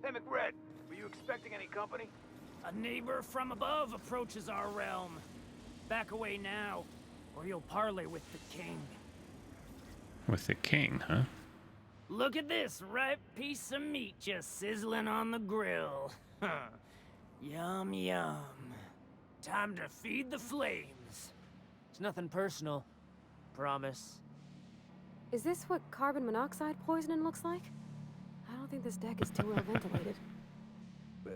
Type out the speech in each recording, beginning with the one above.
Hey, McRed, were you expecting any company? A neighbor from above approaches our realm. Back away now, or you'll parley with the king. With the king, huh? Look at this ripe piece of meat just sizzling on the grill. Yum, yum. Time to feed the flames. It's nothing personal. Promise. Is this what carbon monoxide poisoning looks like? I don't think this deck is too well ventilated.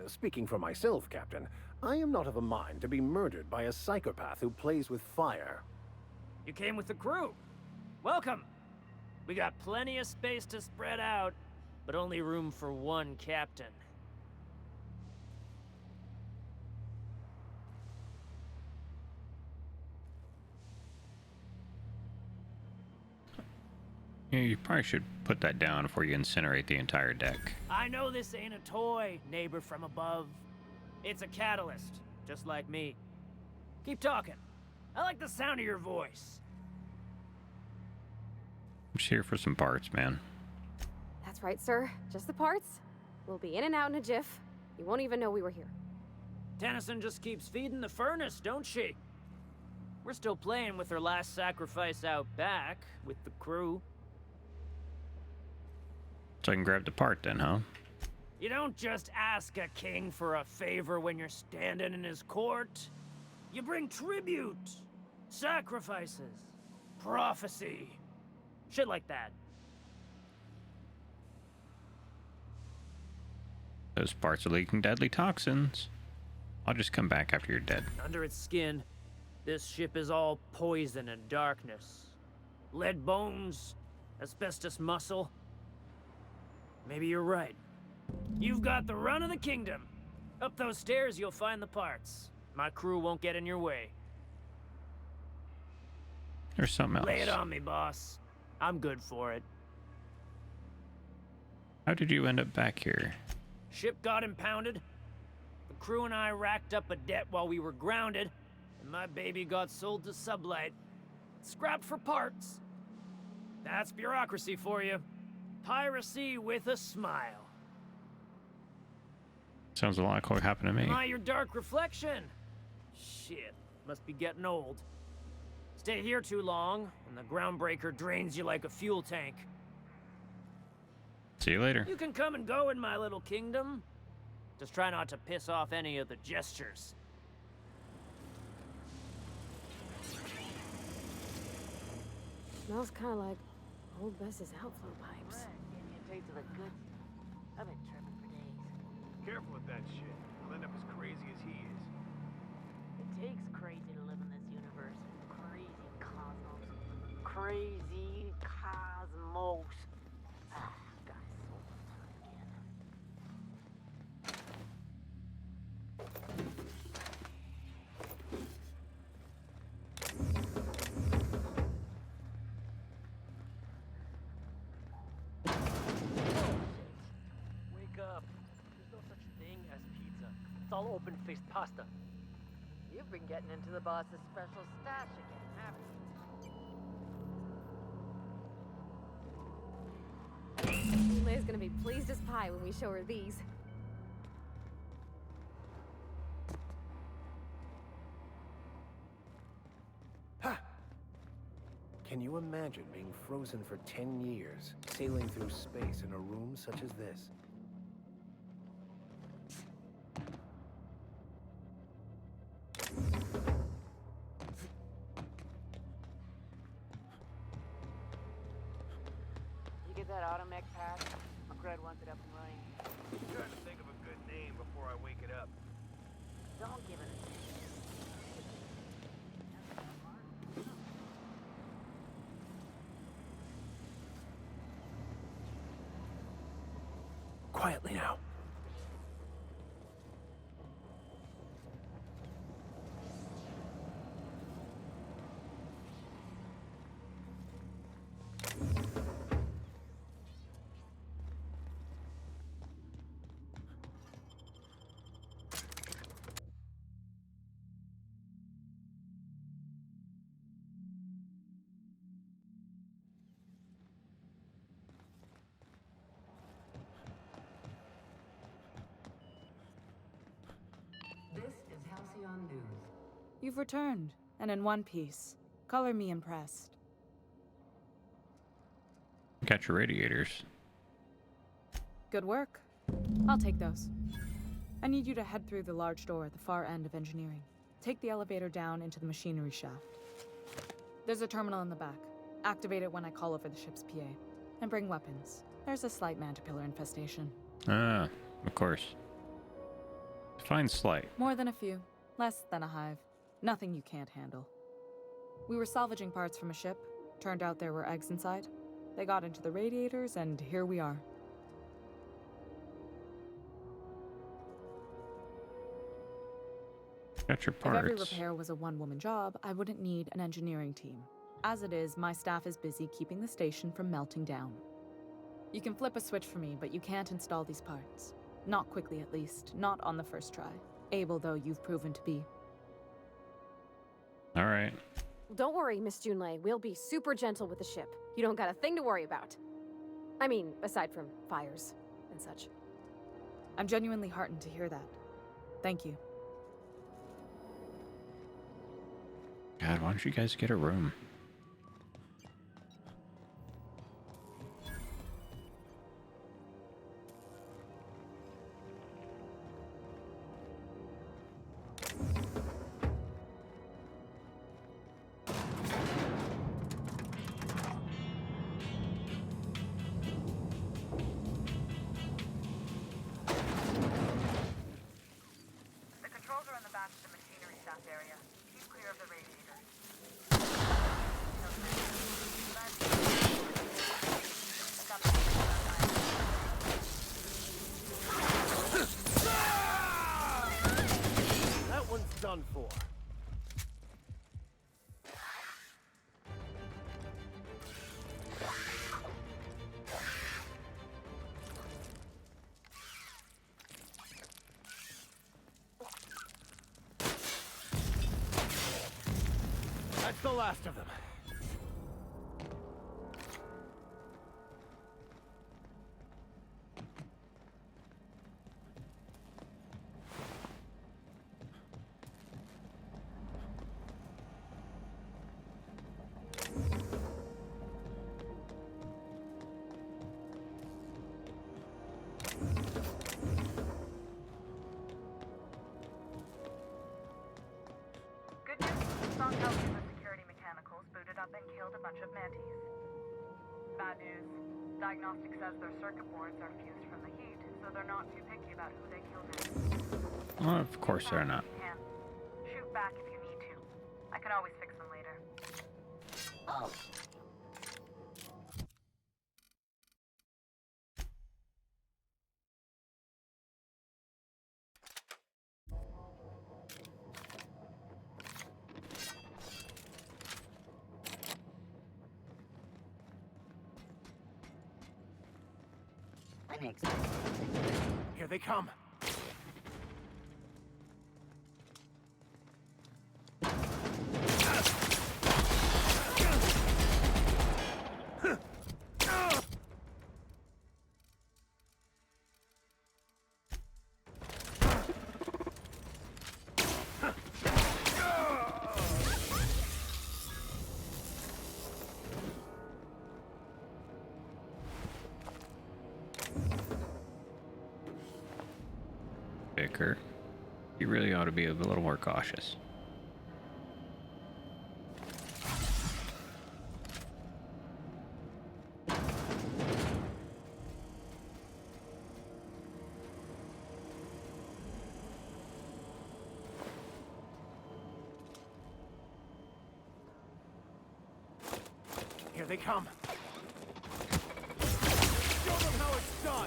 Speaking for myself, Captain, I am not of a mind to be murdered by a psychopath who plays with fire. You came with the crew. Welcome. We got plenty of space to spread out, but only room for one captain. Yeah, you probably should put that down before you incinerate the entire deck. I know this ain't a toy, neighbor from above. It's a catalyst, just like me. Keep talking. I like the sound of your voice. I'm just here for some parts, man. That's right, sir. Just the parts. We'll be in and out in a jiff. You won't even know we were here. Tennyson just keeps feeding the furnace, don't she? We're still playing with her last sacrifice out back, with the crew. So I can grab the part then, huh? You don't just ask a king for a favor when you're standing in his court. You bring tribute, sacrifices, prophecy, shit like that. Those parts are leaking deadly toxins. I'll just come back after you're dead. Under its skin, this ship is all poison and darkness. Lead bones, asbestos muscle. Maybe you're right. You've got the run of the kingdom. Up those stairs, you'll find the parts. My crew won't get in your way. There's something else. Lay it on me, boss. I'm good for it. How did you end up back here? Ship got impounded. The crew and I racked up a debt while we were grounded, and my baby got sold to Sublight. Scrapped for parts. That's bureaucracy for you. Piracy with a smile. Sounds a lot like what happened to me. Am I your dark reflection? Shit, must be getting old. Stay here too long, and the groundbreaker drains you like a fuel tank. See you later. You can come and go in my little kingdom. Just try not to piss off any of the gestures. Smells kind of like old Bess's outflow pipes. Give me a taste of the good. I've been tripping for days. Careful with that shit. You'll end up as crazy as he is. It takes crazy to live in this universe. Crazy cosmos. Crazy cosmos. Ah, guys, so much time again. Wake up. There's no such thing as pizza. It's all open-faced pasta. You've been getting into the boss's special stash again, haven't you? Leia's gonna be pleased as pie when we show her these. Ha! Can you imagine being frozen for 10 years, sailing through space in a room such as this? You get that automech pack? McRed wants it up and running. I'm trying to think of a good name before I wake it up. Don't give it a name. Quietly now. You've returned, and in one piece. Color me impressed. Got your radiators. Good work. I'll take those. I need you to head through the large door at the far end of engineering. Take the elevator down into the machinery shaft. There's a terminal in the back. Activate it when I call over the ship's PA. And bring weapons. There's a slight mantipillar infestation. Ah, of course. Define slight. More than a few. Less than a hive. Nothing you can't handle. We were salvaging parts from a ship. Turned out there were eggs inside. They got into the radiators, and here we are. Got your If every parts. repair was a one-woman job, I wouldn't need an engineering team. As it is, my staff is busy keeping the station from melting down. You can flip a switch for me, but you can't install these parts. Not quickly, at least. Not on the first try. Able, though, you've proven to be. All right. Don't worry, Miss Junlei. We'll be super gentle with the ship. You don't got a thing to worry about. I mean, aside from fires and such. I'm genuinely heartened to hear that. Thank you. God, why don't you guys get a room? The controls are in the back of the machinery shaft area. Keep clear of the radiators. That one's done for. That's the last of them. Good news. Song Health the security mechanicals booted up and killed a bunch of mantis. Bad news. Diagnostic says their circuit boards are fused from the heat, so they're not too picky about who they kill next. Well, of course they're not. Shoot back if you need to. I can always fix them later. Oh. Here they come. Baker, you really ought to be a little more cautious. Here they come. Show them how it's done.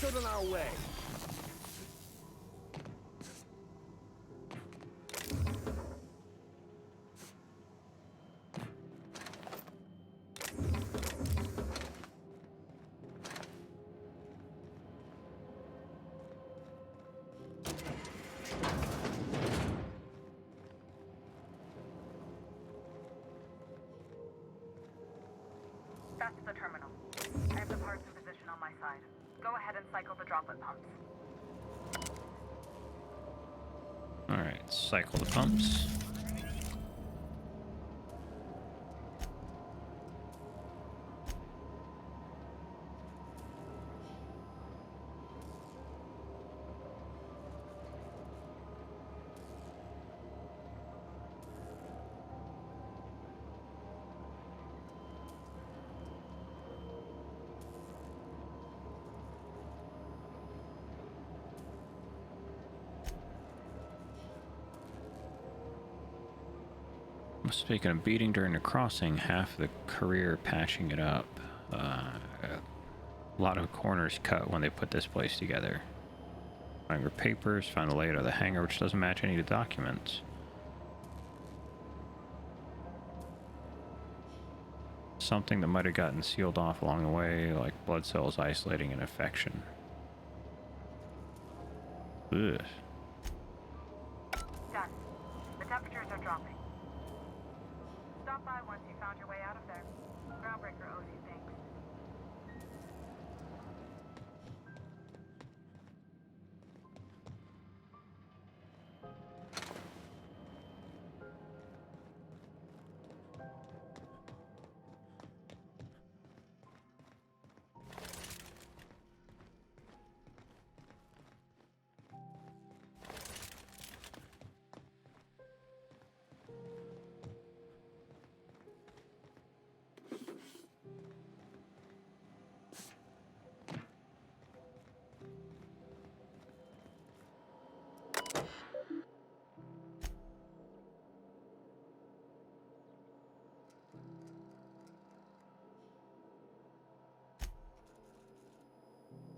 get in our way. That's the terminal. I have the parts in position on my side. Go ahead and cycle the droplet pumps. Alright, cycle the pumps. Speaking of beating during the crossing, half the career patching it up. A lot of corners cut when they put this place together. Find your papers, found the layout of the hangar, which doesn't match any of the documents. Something that might have gotten sealed off along the way, like blood cells isolating an infection. Ugh. Done. The temperatures are dropping. Stop by once you found your way out of there. Groundbreaker owes you thanks.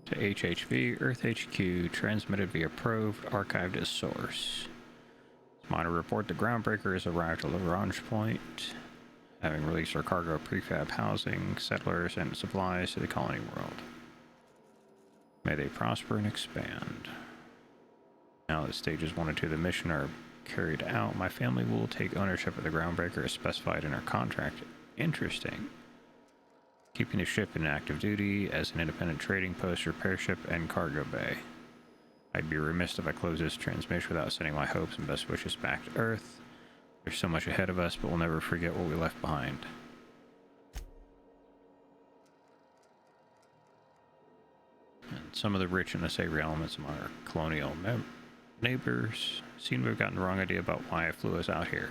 To HHV, Earth HQ, transmitted via probe, archived as source. Monitor report, the Groundbreaker has arrived at Lagrange Point, having released our cargo of prefab housing, settlers, and supplies to the colony world. May they prosper and expand. Now that stages 1 and 2 of the mission are carried out, my family will take ownership of the Groundbreaker as specified in our contract. Interesting. Keeping the ship in active duty as an independent trading post, repair ship, and cargo bay. I'd be remiss if I close this transmission without sending my hopes and best wishes back to Earth. There's so much ahead of us, but we'll never forget what we left behind. And some of the rich and unsavory elements among our colonial neighbors seem to have gotten the wrong idea about why I flew us out here.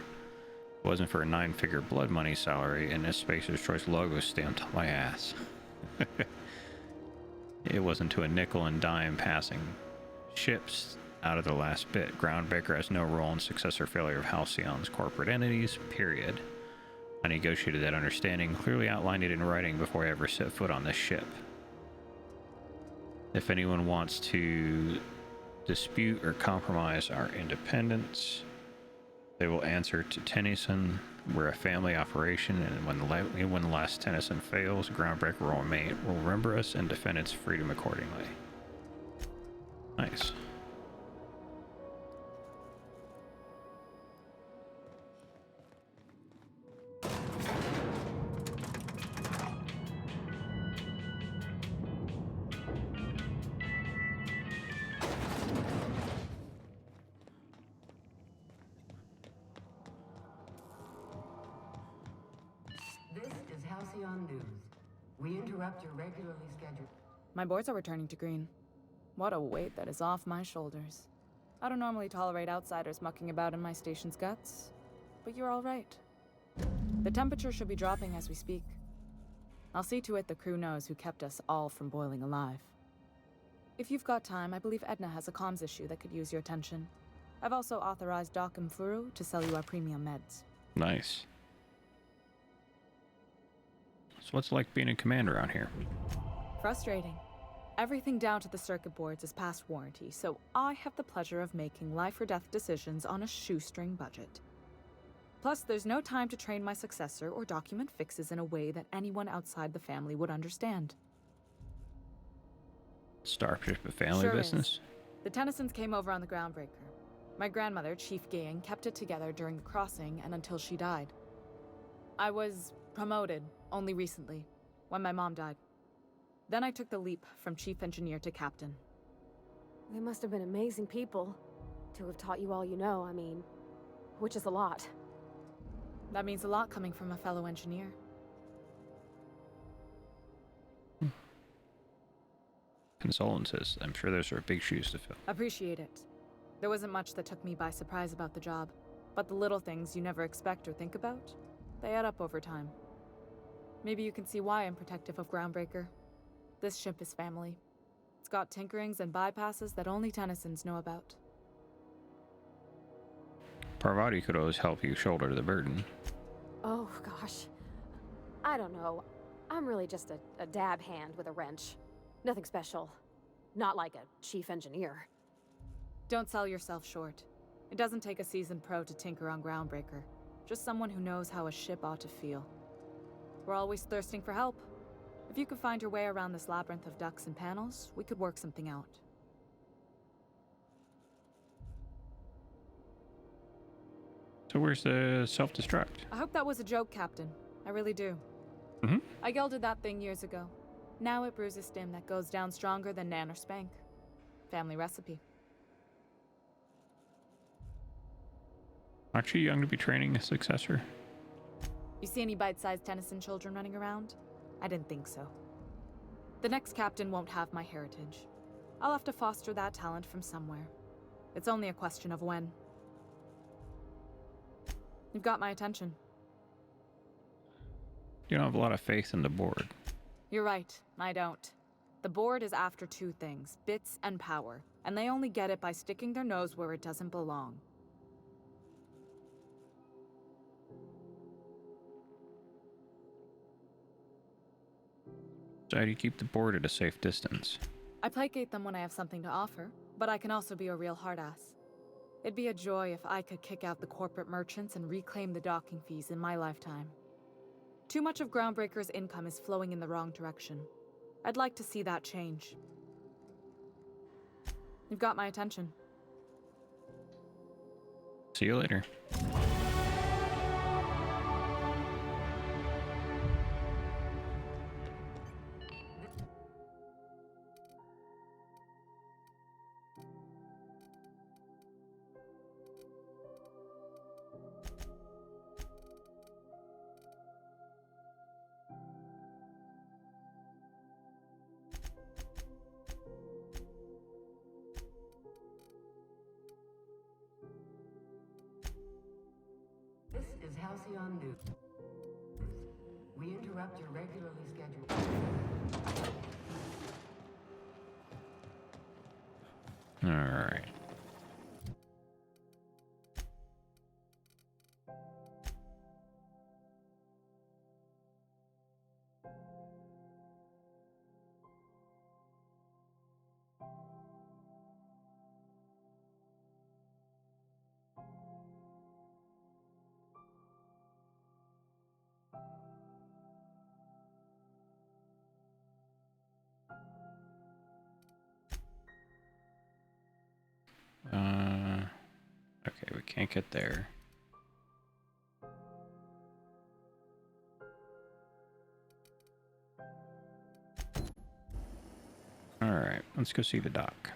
It wasn't for a 9-figure blood money salary and this Spacer's Choice logo stamped on my ass. It wasn't to a nickel and dime passing ships out of the last bit. Groundbreaker has no role in success or failure of Halcyon's corporate entities, period. I negotiated that understanding, clearly outlined it in writing before I ever set foot on this ship. If anyone wants to dispute or compromise our independence, they will answer to Tennyson. We're a family operation, and when the last Tennyson fails, Groundbreaker will remember us and defend its freedom accordingly. Nice. This is Halcyon News. We interrupt your regularly scheduled... My boards are returning to green. What a weight that is off my shoulders. I don't normally tolerate outsiders mucking about in my station's guts, but you're all right. The temperature should be dropping as we speak. I'll see to it the crew knows who kept us all from boiling alive. If you've got time, I believe Edna has a comms issue that could use your attention. I've also authorized Doc and Furu to sell you our premium meds. Nice. So what's it like being a commander around here? Frustrating. Everything down to the circuit boards is past warranty, so I have the pleasure of making life or death decisions on a shoestring budget. Plus, there's no time to train my successor or document fixes in a way that anyone outside the family would understand. Starship a family Sure business? is. The Tennysons came over on the Groundbreaker. My grandmother, Chief Gang, kept it together during the crossing and until she died. I was promoted only recently, when my mom died. Then I took the leap from chief engineer to captain. They must have been amazing people to have taught you all you know, I mean, which is a lot. That means a lot coming from a fellow engineer. Condolences. I'm sure those are big shoes to fill. Appreciate it. There wasn't much that took me by surprise about the job, but the little things you never expect or think about, they add up over time. Maybe you can see why I'm protective of Groundbreaker. This ship is family. It's got tinkerings and bypasses that only Tennysons know about. Parvati could always help you shoulder the burden. Oh, gosh. I don't know. I'm really just a dab hand with a wrench. Nothing special. Not like a chief engineer. Don't sell yourself short. It doesn't take a seasoned pro to tinker on Groundbreaker. Just someone who knows how a ship ought to feel. We're always thirsting for help. If you could find your way around this labyrinth of ducts and panels, we could work something out. So where's the self-destruct? I hope that was a joke, Captain. I really do. Mm-hmm. I gelded that thing years ago. Now it brews a stim that goes down stronger than Nan or Spank. Family recipe. Aren't you young to be training a successor? You see any bite-sized Tennyson children running around? I didn't think so. The next captain won't have my heritage. I'll have to foster that talent from somewhere. It's only a question of when. You've got my attention. You don't have a lot of faith in the board. You're right, I don't. The board is after two things, bits and power, and they only get it by sticking their nose where it doesn't belong. So how do you keep the board at a safe distance? I placate them when I have something to offer, but I can also be a real hard-ass. It'd be a joy if I could kick out the corporate merchants and reclaim the docking fees in my lifetime. Too much of Groundbreaker's income is flowing in the wrong direction. I'd like to see that change. You've got my attention. See you later. This is Halcyon News. We interrupt your regularly scheduled... All right. Okay, we can't get there. All right, let's go see the dock.